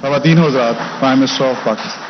خواتین و حضرات، پرائم منسٹر آف پاکستان.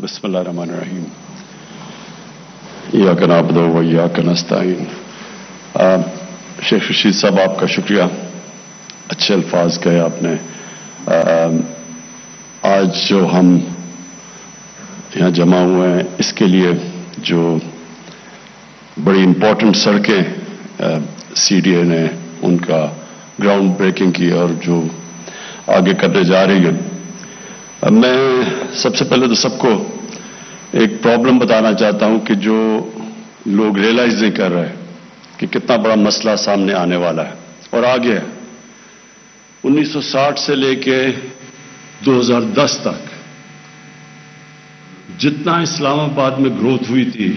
بسم اللہ الرحمن الرحیم. ایاک نعبد و ایاک نستعین. شیخ رشید صاحب، آپ کا شکریہ، اچھے الفاظ کہے آپ نے. آج جو ہم یہاں جمع ہوئے ہیں اس کے لیے جو بڑی امپورٹنٹ سڑکیں سی ڈی اے نے ان کا گراؤنڈ بریکنگ کی اور جو آگے کرنے جا رہی ہے، میں سب سے پہلے تو سب کو ایک پرابلم بتانا چاہتا ہوں کہ جو لوگ ریئلائز نہیں کر رہے کہ کتنا بڑا مسئلہ سامنے آنے والا ہے اور آگے ہے. 1960 سے لے کے 2010 تک جتنا اسلام آباد میں گروتھ ہوئی تھی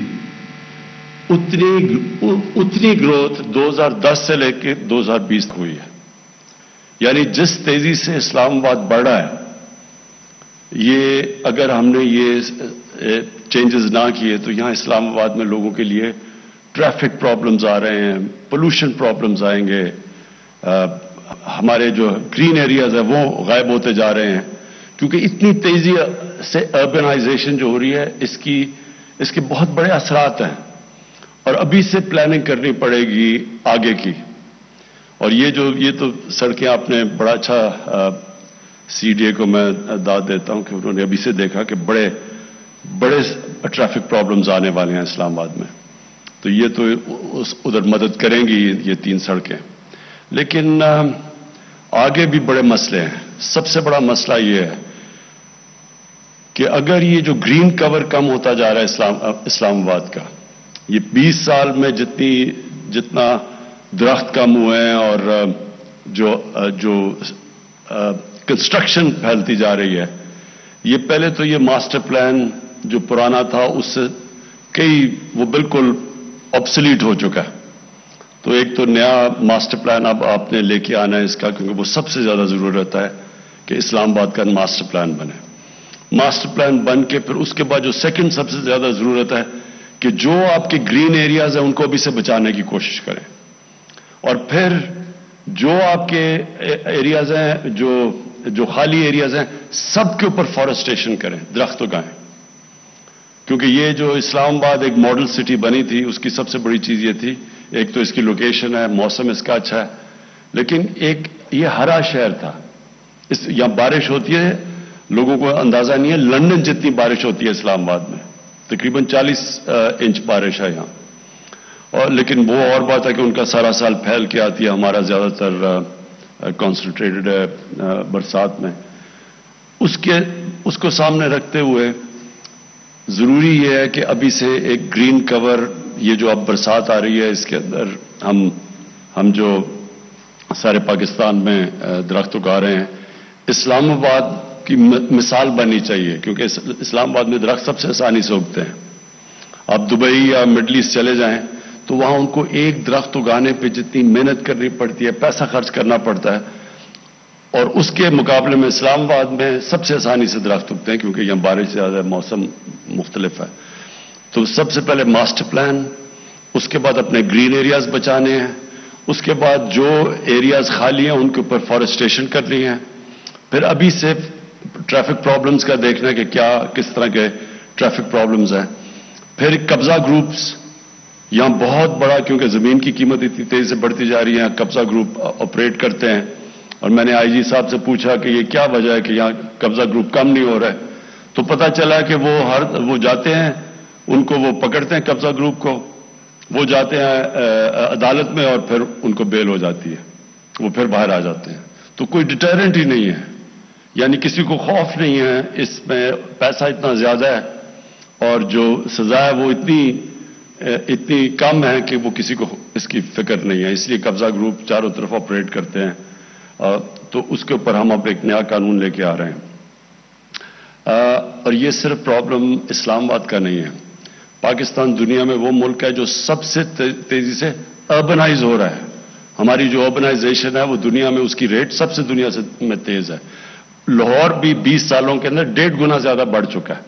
اتنی گروتھ 2010 سے لے کے 2020 تک ہوئی ہے. یعنی جس تیزی سے اسلام آباد بڑھ رہا ہے، یہ اگر ہم نے یہ چینجز نہ کیے تو یہاں اسلام آباد میں لوگوں کے لیے ٹریفک پرابلمز آ رہے ہیں، پولوشن پرابلمز آئیں گے، ہمارے جو گرین ایریاز ہیں وہ غائب ہوتے جا رہے ہیں، کیونکہ اتنی تیزی سے اربنائزیشن جو ہو رہی ہے اس کے بہت بڑے اثرات ہیں اور ابھی سے پلاننگ کرنی پڑے گی آگے کی. اور یہ تو سڑکیں آپ نے بڑا اچھا سی ڈی اے کو میں داد دیتا ہوں کہ انہوں نے ابھی سے دیکھا کہ بڑے ٹریفک پرابلمز آنے والے ہیں اسلام آباد میں، تو یہ تو ادھر مدد کریں گی یہ 3 سڑکیں. لیکن آگے بھی بڑے مسئلے ہیں. سب سے بڑا مسئلہ یہ ہے کہ اگر یہ جو گرین کور کم ہوتا جا رہا ہے اسلام آباد کا، یہ 20 سال میں جتنا درخت کم ہوئے ہیں اور جو کنسٹرکشن پھیلتی جا رہی ہے، یہ پہلے تو یہ ماسٹر پلان جو پرانا تھا اس سے وہ بالکل آبسلیٹ ہو چکا ہے. تو ایک تو نیا ماسٹر پلان اب آپ نے لے کے آنا ہے اس کا، کیونکہ وہ سب سے زیادہ ضرورت ہے کہ اسلام آباد کا ماسٹر پلان بنے. ماسٹر پلان بن کے پھر اس کے بعد جو سیکنڈ سب سے زیادہ ضرورت ہے کہ جو آپ کے گرین ایریاز ہیں ان کو ابھی سے بچانے کی کوشش کریں، اور پھر جو آپ کے ایریاز ہیں جو خالی ایریاز ہیں سب کے اوپر فارسٹریشن کریں، درخت اگائیں. کیونکہ یہ جو اسلام آباد ایک ماڈل سٹی بنی تھی اس کی سب سے بڑی چیز یہ تھی، ایک تو اس کی لوکیشن ہے، موسم اس کا اچھا ہے، لیکن ایک یہ ہرا شہر تھا. یہاں بارش ہوتی ہے، لوگوں کو اندازہ نہیں ہے، لندن جتنی بارش ہوتی ہے اسلام آباد میں، تقریباً 40 انچ بارش ہے یہاں. اور لیکن وہ اور بات ہے کہ ان کا سارا سال پھیل کے آتی ہے، ہمارا زیادہ تر کانسنٹریٹڈ ہے برسات میں. اس کو سامنے رکھتے ہوئے ضروری یہ ہے کہ ابھی سے ایک گرین کور، یہ جو اب برسات آ رہی ہے اس کے اندر ہم جو سارے پاکستان میں درخت اگا رہے ہیں، اسلام آباد کی مثال بننی چاہیے، کیونکہ اسلام آباد میں درخت سب سے آسانی سے اگتے ہیں. آپ دبئی یا مڈل ایسٹ چلے جائیں تو وہاں ان کو ایک درخت اگانے پہ جتنی محنت کرنی پڑتی ہے، پیسہ خرچ کرنا پڑتا ہے، اور اس کے مقابلے میں اسلام آباد میں سب سے آسانی سے درخت اگتے ہیں کیونکہ یہاں بارش زیادہ، موسم مختلف ہے. تو سب سے پہلے ماسٹر پلان، اس کے بعد اپنے گرین ایریاز بچانے ہیں، اس کے بعد جو ایریاز خالی ہیں ان کے اوپر فارسٹریشن کرنی ہے، پھر ابھی سے ٹریفک پرابلمز کا دیکھنا کہ کس طرح کے ٹریفک پرابلمز ہیں. پھر قبضہ گروپس یہاں بہت بڑا، کیونکہ زمین کی قیمت اتنی تیزی سے بڑھتی جا رہی ہے، قبضہ گروپ آپریٹ کرتے ہیں. اور میں نے آئی جی صاحب سے پوچھا کہ یہ کیا وجہ ہے کہ یہاں قبضہ گروپ کم نہیں ہو رہا ہے، تو پتہ چلا کہ وہ جاتے ہیں، ان کو وہ پکڑتے ہیں قبضہ گروپ کو، وہ جاتے ہیں عدالت میں اور پھر ان کو بیل ہو جاتی ہے، وہ پھر باہر آ جاتے ہیں. تو کوئی ڈیٹرنٹ ہی نہیں ہے، یعنی کسی کو خوف نہیں ہے. اس میں پیسہ اتنا زیادہ ہے اور جو سزا ہے وہ اتنی کم ہے کہ وہ کسی کو اس کی فکر نہیں ہے. اس لیے قبضہ گروپ چاروں طرف آپریٹ کرتے ہیں. تو اس کے اوپر ہم اب ایک نیا قانون لے کے آ رہے ہیں. اور یہ صرف پرابلم اسلام آباد کا نہیں ہے. پاکستان دنیا میں وہ ملک ہے جو سب سے تیزی سے اربنائز ہو رہا ہے. ہماری جو اربنائزیشن ہے وہ دنیا میں اس کی ریٹ سب سے دنیا میں تیز ہے. لاہور بھی 20 سالوں کے اندر 1.5 گنا زیادہ بڑھ چکا ہے.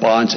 5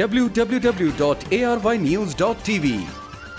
www.arYnews.tv।